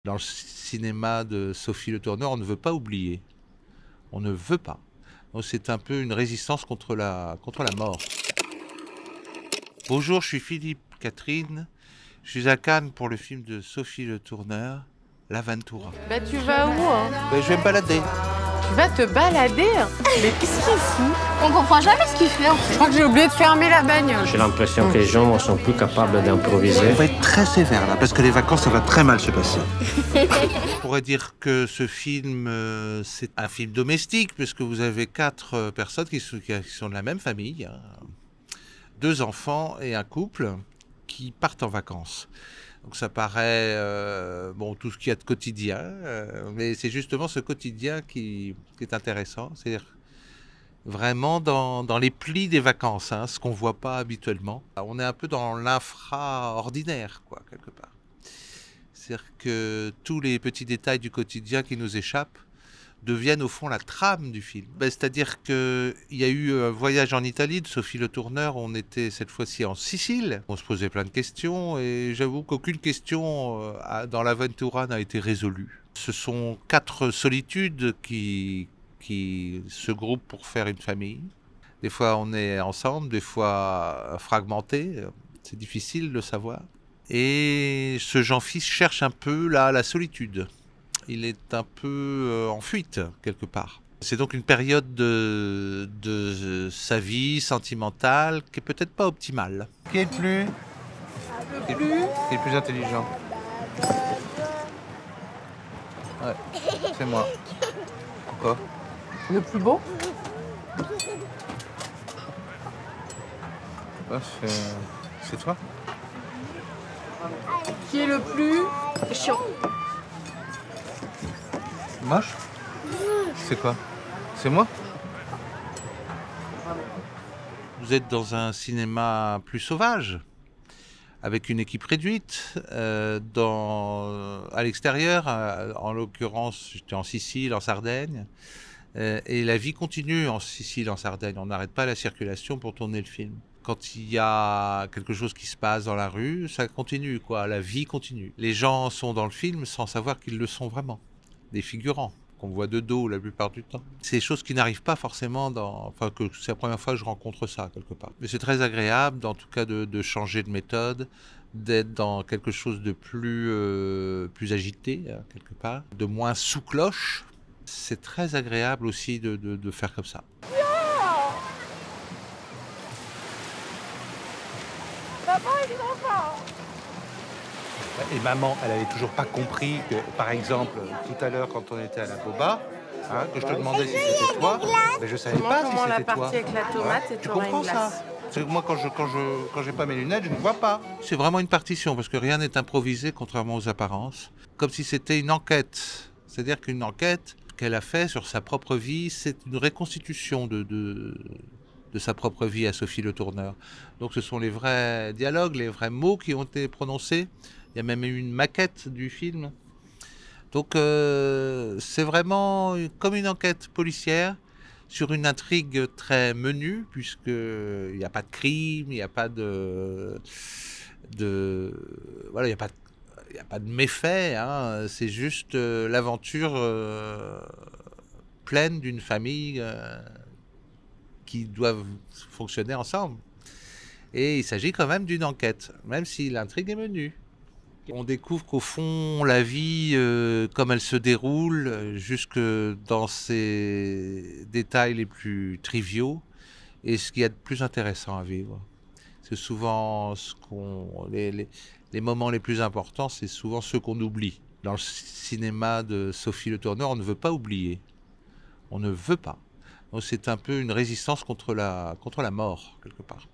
Dans le cinéma de Sophie Le Tourneur, on ne veut pas oublier. On ne veut pas. Donc c'est un peu une résistance contre la mort. Bonjour, je suis Philippe Catherine. Je suis à Cannes pour le film de Sophie Le Tourneur, L'Aventura. Bah tu vas où hein? Je vais me balader. Tu vas te balader? Mais qu'est-ce qu'il fout? On comprend jamais ce qu'il fait en fait. Je crois que j'ai oublié de fermer la bagnole. J'ai l'impression que les gens sont plus capables d'improviser. On va être très sévère là, parce que les vacances, ça va très mal se passer. Je pourrais dire que ce film, c'est un film domestique, puisque vous avez 4 personnes qui sont de la même famille, hein. 2 enfants et un couple qui partent en vacances. Donc ça paraît, bon, tout ce qu'il y a de quotidien, mais c'est justement ce quotidien qui est intéressant. C'est-à-dire vraiment dans les plis des vacances, hein, ce qu'on ne voit pas habituellement. On est un peu dans l'infra-ordinaire, quoi, quelque part. C'est-à-dire que tous les petits détails du quotidien qui nous échappent deviennent au fond la trame du film. C'est-à-dire qu'il y a eu un voyage en Italie de Sophie Le Tourneur, on était cette fois-ci en Sicile, on se posait plein de questions et j'avoue qu'aucune question dans l'Aventura n'a été résolue. Ce sont 4 solitudes qui se groupent pour faire une famille. Des fois on est ensemble, des fois fragmentés, c'est difficile de savoir. Et ce Jean-Fils cherche un peu la solitude. Il est un peu en fuite, quelque part. C'est donc une période de sa vie sentimentale qui est peut-être pas optimale. Qui est le plus intelligent? Ouais, c'est moi. Pourquoi? Le plus beau? C'est toi? Qui est le plus chiant? Moche? C'est quoi? C'est moi? Vous êtes dans un cinéma plus sauvage, avec une équipe réduite, à l'extérieur, en l'occurrence, j'étais en Sicile, en Sardaigne, et la vie continue en Sicile, en Sardaigne. On n'arrête pas la circulation pour tourner le film. Quand il y a quelque chose qui se passe dans la rue, ça continue, quoi. La vie continue. Les gens sont dans le film sans savoir qu'ils le sont vraiment. Des figurants qu'on voit de dos la plupart du temps. C'est des choses qui n'arrivent pas forcément enfin, que c'est la première fois que je rencontre ça quelque part. Mais c'est très agréable, en tout cas, de changer de méthode, d'être dans quelque chose de plus agité, quelque part, de moins sous cloche. C'est très agréable aussi de faire comme ça. Et maman, elle avait toujours pas compris que, par exemple, tout à l'heure, quand on était à la Boba, hein, que je te demandais si c'était toi, mais je savais pas si Comment la c'était toi. partie avec la tomate et Tu tu auras comprends une ça? glace. Parce que moi, quand j'ai pas mes lunettes, je ne vois pas. C'est vraiment une partition, parce que rien n'est improvisé, contrairement aux apparences. Comme si c'était une enquête. C'est-à-dire qu'une enquête qu'elle a fait sur sa propre vie, c'est une reconstitution de sa propre vie à Sophie Le Tourneur. Donc ce sont les vrais dialogues, les vrais mots qui ont été prononcés. Il y a même eu une maquette du film. Donc c'est vraiment comme une enquête policière sur une intrigue très menue, puisqu'il n'y a pas de crime, il n'y a pas voilà, il n'y a pas de méfait, hein. C'est juste l'aventure pleine d'une famille qui doivent fonctionner ensemble. Et il s'agit quand même d'une enquête, même si l'intrigue est menue. On découvre qu'au fond, la vie, comme elle se déroule, jusque dans ses détails les plus triviaux, est ce qu'il y a de plus intéressant à vivre. C'est souvent les moments les plus importants, c'est souvent ceux qu'on oublie. Dans le cinéma de Sophie Le Tourneur, on ne veut pas oublier. On ne veut pas. Donc c'est un peu une résistance contre la mort, quelque part.